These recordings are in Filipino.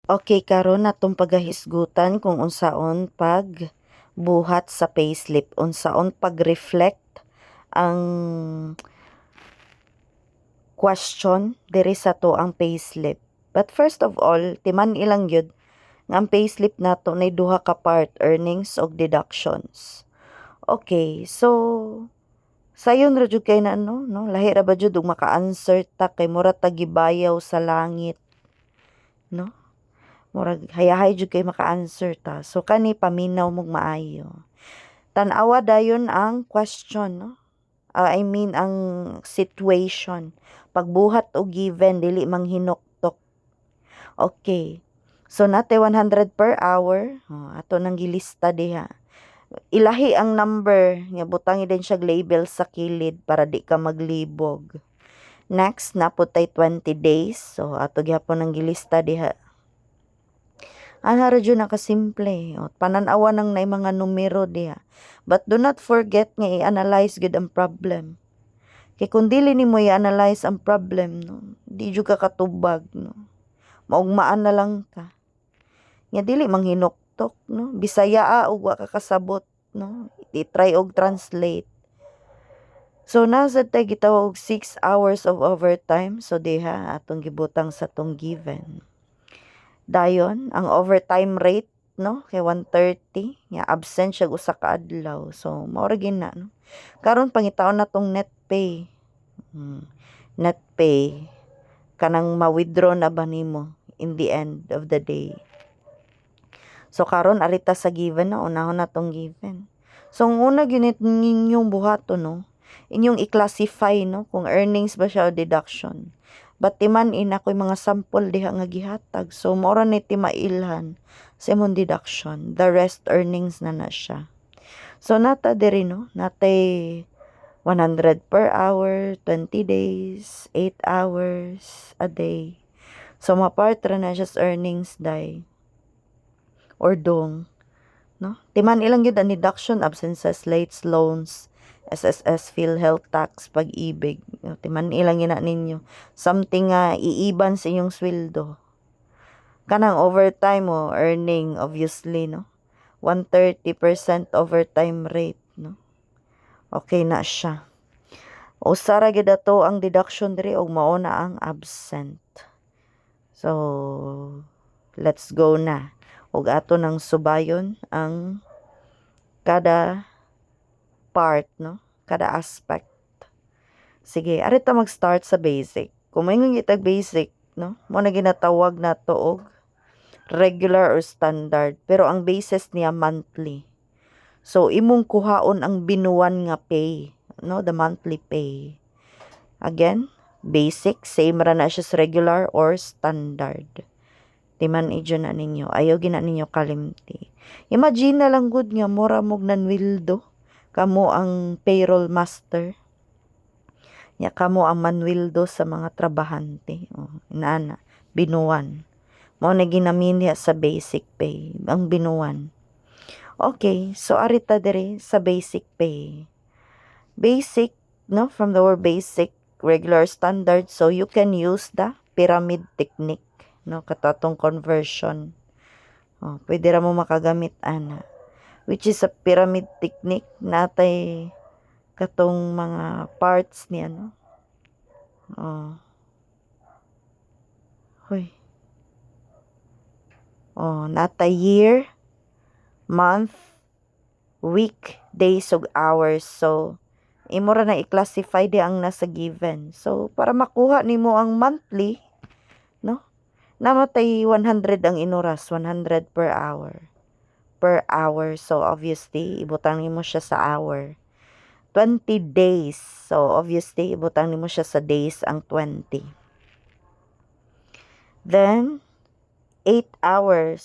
Okay, karon natong pagahisgutan kung unsaon buhat sa payslip, unsaon pag-reflect ang question diri sa to ang payslip. But first of all, timan ilang gyud nga ang payslip nato nay duha ka part, earnings ug deductions. Okay, so sayon ra jud kay na no, lahi ra ba jud ug maka-answer ta kay mura ta gibayaw sa langit, no? Murag hayahay jud kay maka-answer ta. So kani paminaw mong maayo. Tan-awa dayon ang question, no? I mean ang situation. Pagbuhat og given dili manghinuktok. Okay. So nate 100 per hour. Ato nang gilista diha. Ilahi ang number nga butangi din siya label sa kilid para di ka maglibog. Next naputay 20 days. So ato gyapon nang gilista diha. Ana ra jud nakasimple. Panan-awa nang nay mga numero diha. But do not forget nga i-analyze gud ang problem. Kay kung dili nimo i-analyze ang problem, no, di jud ka katubag, no. Maugmaan na lang ka. Nga dili manghinuktok, no. Bisaya og wa ka kasabot, no. I-try og translate. So nasa tay gitawag og 6 hours of overtime. So diha atong gibutang sa tong given. Dayon ang overtime rate, no, kay 130 nga absent siya usa ka adlaw. So mao ra gina, no. Karon pangitaon na tong net pay. Net pay kanang ma-withdraw na ba nimo in the end of the day. So karon arita sa given na unahon na tong given. So ang una ginit ninyong buhaton, no, inyong i-classify, no, kung earnings ba siya o deduction. But timan ina ko'y mga sample diha nga gihatag. So mao ra ni ti mailhan sa imong deduction. The rest earnings na siya. So nata diri, no, natay 100 per hour, 20 days, 8 hours a day. So mapart ra na siya sa earnings day or dong, no? Timan ilang gyud ang deduction, absences, late loans, SSS, PhilHealth tax, pag-ibig. Timan ilang ina ninyo. Something nga iiban sa inyong sweldo. Kanang overtime mo, earning obviously, no? 130% overtime rate, no? Okay na siya. Usa ra gyud ato ang deduction diri og mao na ang absent. So let's go na. Og ato nang subayon ang kada part, no? Kada aspect. Sige, ari ta mag-start sa basic. Kung mayngon itag basic, no? Mo na ginatawag nato og regular or standard, pero ang basis niya monthly. So imong kuhaon ang binuwan nga pay, no? The monthly pay. Again, basic, same ra na siya sa regular or standard. Timan idyo na ninyo. Ayaw gina ninyo kalimti. Imagine na lang good nga mora mog nanwildo. Kamo ang payroll master. Ya kamo ang manwildo sa mga trabahante. Inaana, binuwan. Mao na ginaminya sa basic pay, ang binuwan. Okay, so arita diri sa basic pay. Basic, no, from the word basic, regular, standard, so you can use the pyramid technique, no, katatong conversion. Pwede ra mo makagamit ana, which is a pyramid technique natay katong mga parts niya, no. Natay year, month, week, days ug hours. So imo ra na i-classify di ang nasa given. So para makuha nimo ang monthly, no, namatay 100 ang inuras, 100 per hour. Per hour. So obviously ibutang nimo siya sa hour. 20 days. So obviously ibutang nimo siya sa days ang 20. Then 8 hours.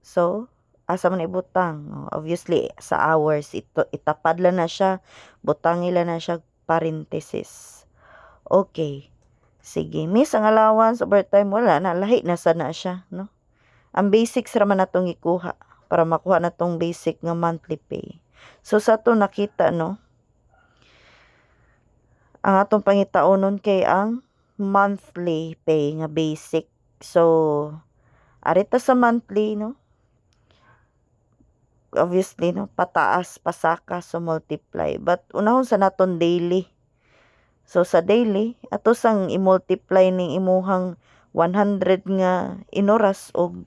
So asa man ibutang? Obviously sa hours itapad lang na siya, butang ila na siya parenthesis. Okay. Sige, miss ang allowance, overtime, wala na, lahi na sana siya, no? Ang basics raman natong ikuha para makuha na tong basic nga monthly pay. So sa to nakita, no, ang atong pangitaonon kay ang monthly pay nga basic. So Arita sa monthly, no? Obviously, no? Pataas, pasaka, so multiply. But unahon sa naton daily. So sa daily, ato sang i-multiply ning imuhang 100 nga inoras og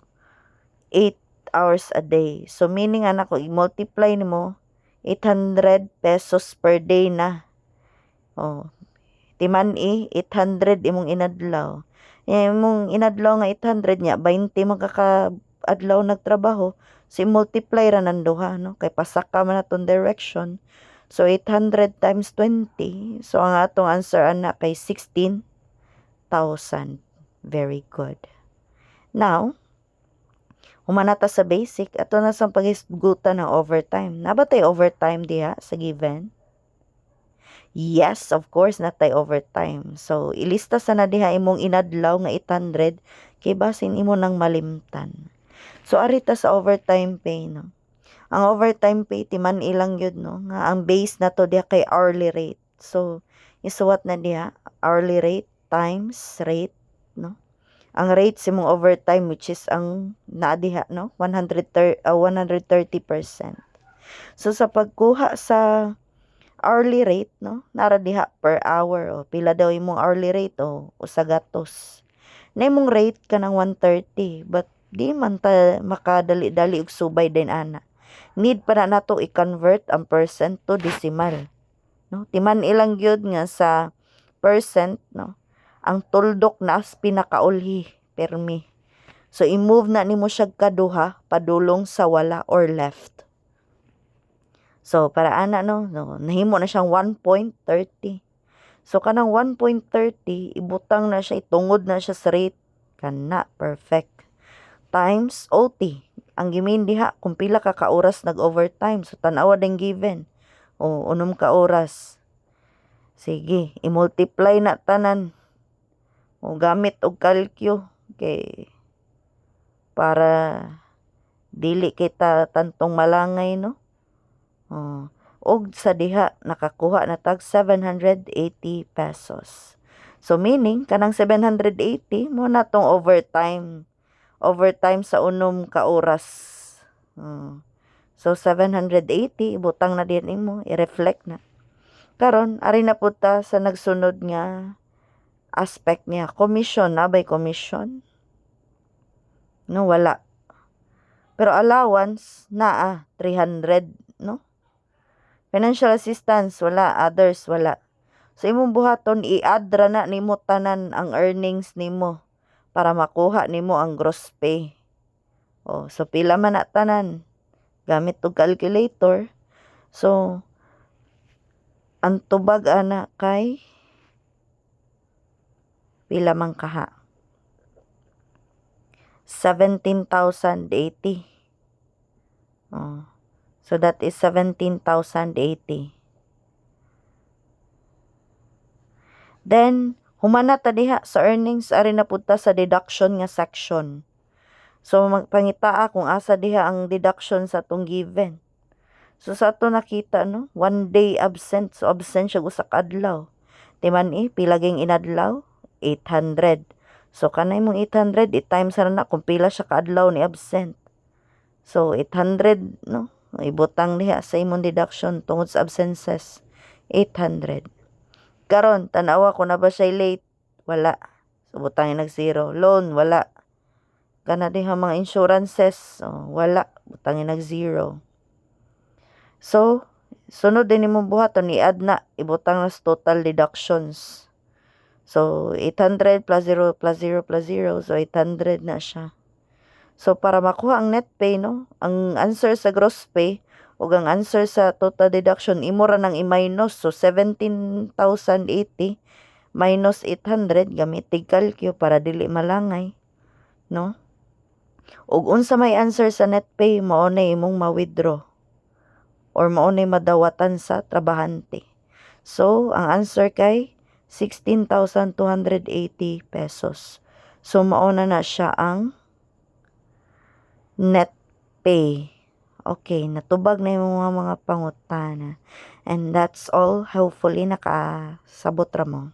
8 hours a day. So meaning ana ko i-multiply nimo 800 pesos per day na. Oh, timan-i 800 imong inadlaw. Imong inadlaw nga 800 nya 20 magkaka-adlaw nagtrabaho. So i-multiply ra nang duha, no? Kay pasaka man naton direction. So 800 times 20. So ang atong answer ana kay 16,000. Very good. Now, humanata sa basic, ato na sa paghisgutan ng overtime. Nabatay overtime diha sa given? Yes, of course, natay overtime. So, ilista sa na diha imong inadlaw nga 800 kay basin imo nang malimtan. So, arita sa overtime pay, no? Ang overtime pay, timan ilang yun, no? Nga ang base na to diha kay hourly rate. So, isuwat na diha, hourly rate times rate, no? Ang rate sa mong overtime, which is ang naadiha, no? 130%. So, sa pagkuha sa hourly rate, no? Nara diha per hour, o pila daw imong hourly rate, o usa gatos. Na imong rate ka ng 130, but di man ta makadali-dali og subay din ana. Need pa na nato i-convert ang percent to decimal, no? Timan ilang gyud nga sa percent, no? Ang tuldok na as pinakaulhi permi. So i-move na nimo siya kaduha padulong sa wala or left. So para ana, no, nahimo na siyang 1.30. So kanang 1.30 ibutang na siya, itungod na siya sa rate kana perfect times OT. Ang gimin diha kung pila ka oras nag-overtime. So tan-awa ding given. O unom ka oras. Sige, i-multiply na tanan. O gamit og kalkyo kay para dili kita tantong malangay, no? Og sa diha nakakuha na tag 780 pesos. So meaning kanang 780 mo na tong overtime sa unom ka oras. So 780 ibutang na din imo, i-reflect na. Karon ari na pud ta sa nagsunod nga aspect niya, commission. Nabay commission? No, wala. Pero allowance naa 300, no? Financial assistance wala, others wala. So imong buhaton i-add ra na nimo tanan ang earnings nimo para makuha nimo ang gross pay. So pila man na tanan gamit og calculator. So ang tubag ana kay pila man kaha? 17,080. So that is 17,080. Then humana ta diha sa earnings, ari na pud ta sa deduction nga section. So magpangitaa kung asa diha ang deduction sa atong given. So sa ato nakita, no, 1 day absent. So absent siya usa ka adlaw. Timan pila ging inadlaw? 800. So kanay mong 800 i-times na kung pila siya ka adlaw ni absent. So 800, no, ibutang diha sa imong deduction tungod sa absences, 800. Karon tan-awa ko na ba siya late? Wala. So butangin nag zero. Loan wala. Kana diha mga insurances, wala, butangin nag zero. So sunod din imong buhaton, i-add na, ibutang na sa total deductions. So 800 plus 0 plus 0 plus 0, so 800 na siya. So para makuha ang net pay, no, ang answer sa gross pay ug ang answer sa total deduction imo ra nang i-minus. So 17,080 minus 800 gamit tig kalkyo para dili malangay, no? Ug unsa may answer sa net pay, mao na imong ma-withdraw or mao na madawatan sa trabahante. So ang answer kay 16,280 pesos. So mao na siya ang net pay. Okay, natubag na yung mga pangutana. And that's all. Hopefully nakasabot ra mo.